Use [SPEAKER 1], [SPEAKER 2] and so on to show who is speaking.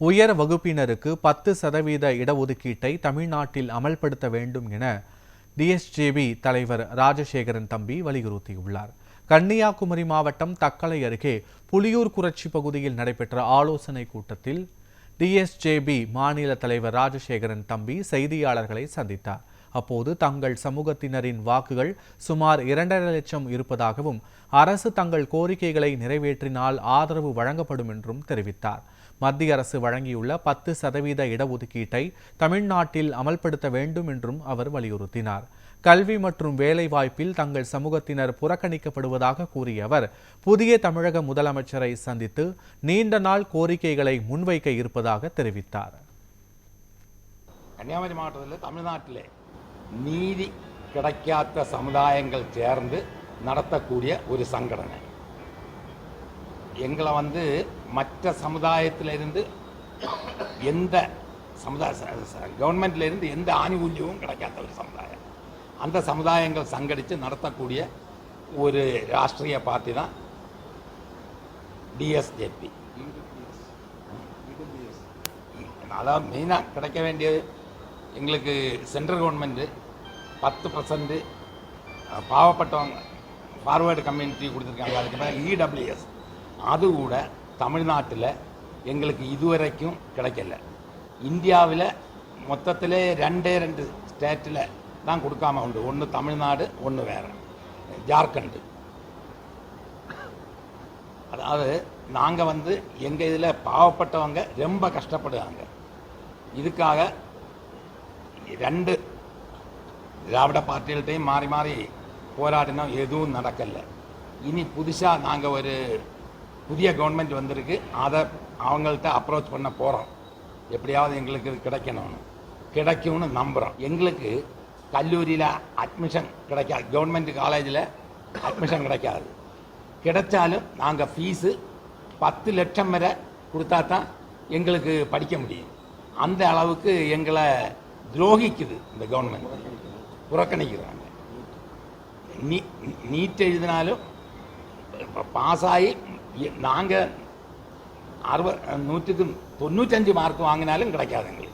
[SPEAKER 1] உயர் வகுப்பினருக்கு 10% இடஒதுக்கீட்டை தமிழ்நாட்டில் அமல்படுத்த வேண்டும் என டிஎஸ்ஜேபி தலைவர் ராஜசேகரன் தம்பி வலியுறுத்தியுள்ளார். கன்னியாகுமரி மாவட்டம் தக்கலை அருகே புலியூர் குரட்சி பகுதியில் நடைபெற்ற ஆலோசனை கூட்டத்தில் டிஎஸ்ஜேபி மாநில தலைவர் ராஜசேகரன் தம்பி செய்தியாளர்களை சந்தித்தார். அப்போது தங்கள் சமூகத்தினரின் வாக்குகள் சுமார் 2.5 லட்சம் இருப்பதாகவும் அரசு தங்கள் கோரிக்கைகளை நிறைவேற்றினால் ஆதரவு வழங்கப்படும் என்றும் தெரிவித்தார். மத்திய அரசு வழங்கியுள்ள 10% இடஒதுக்கீட்டை தமிழ்நாட்டில் அமல்படுத்த வேண்டும் என்றும் அவர் வலியுறுத்தினார். கல்வி மற்றும் வேலைவாய்ப்பில் தங்கள் சமூகத்தினர் புறக்கணிக்கப்படுவதாக கூறிய அவர் புதிய தமிழக முதலமைச்சரை சந்தித்து நீண்ட நாள் கோரிக்கைகளை முன்வைக்க இருப்பதாக தெரிவித்தார்.
[SPEAKER 2] கன்னியாகுமரி மாவட்டத்தில் தமிழ்நாட்டிலே நீதி கிடைக்காத சமுதாயங்கள் சேர்ந்து நடத்தக்கூடிய ஒரு சங்கடனை எங்களை மற்ற சமுதாயத்திலிருந்து எந்த கவர்மெண்ட்லேருந்து எந்த ஆணுகூல்யமும் கிடைக்காத ஒரு சமுதாயம், அந்த சமுதாயங்கள் சங்கடித்து நடத்தக்கூடிய ஒரு ராஷ்ட்ரிய பார்ட்டி தான் டிஎஸ்ஜேபி. அதாவது மெயினாக கிடைக்க வேண்டியது எங்களுக்கு சென்ட்ரல் கவர்மெண்ட்டு 10% பாவப்பட்டவங்க ஃபார்வேர்டு கம்யூனிட்டி கொடுத்துருக்காங்க. அதுக்கு மேலே இடபிள்யூஎஸ் அது கூட தமிழ்நாட்டில் எங்களுக்கு இதுவரைக்கும் கிடைக்கல. இந்தியாவில் மொத்தத்தில் 2 ஸ்டேட்டில் தான் கொடுக்காம உண்டு. ஒன்று தமிழ்நாடு, ஒன்று வேறு ஜார்க்கண்டு. அதாவது நாங்கள் எங்கள் இதில் பாவப்பட்டவங்க ரொம்ப கஷ்டப்படுறாங்க. இதுக்காக 2 திராவிட பார்ட்டிகள்கிட்டையும் மாறி மாறி போராடினோம், எதுவும் நடக்கலை. இனி புதுசாக நாங்கள் ஒரு புதிய கவர்மெண்ட் வந்திருக்கு, அதை அவங்கள்ட்ட அப்ரோச் பண்ண போகிறோம். எப்படியாவது எங்களுக்கு இது கிடைக்கும்னு நம்புகிறோம். எங்களுக்கு கல்லூரியில் அட்மிஷன் கிடைக்காது, கவர்மெண்ட் காலேஜில் அட்மிஷன் கிடைக்காது. கிடைச்சாலும் நாங்கள் ஃபீஸு 10 லட்சம் வரை கொடுத்தா தான் எங்களுக்கு படிக்க முடியும். அந்த அளவுக்கு எங்களை துரோகிக்குது இந்த கவர்மெண்ட், புறக்கணிக்கிறாங்க. நீட் எழுதினாலும் பாஸ் ஆகி நாங்கள் 100க்கு 95 மார்க் வாங்கினாலும் கிடைக்காது எங்களுக்கு.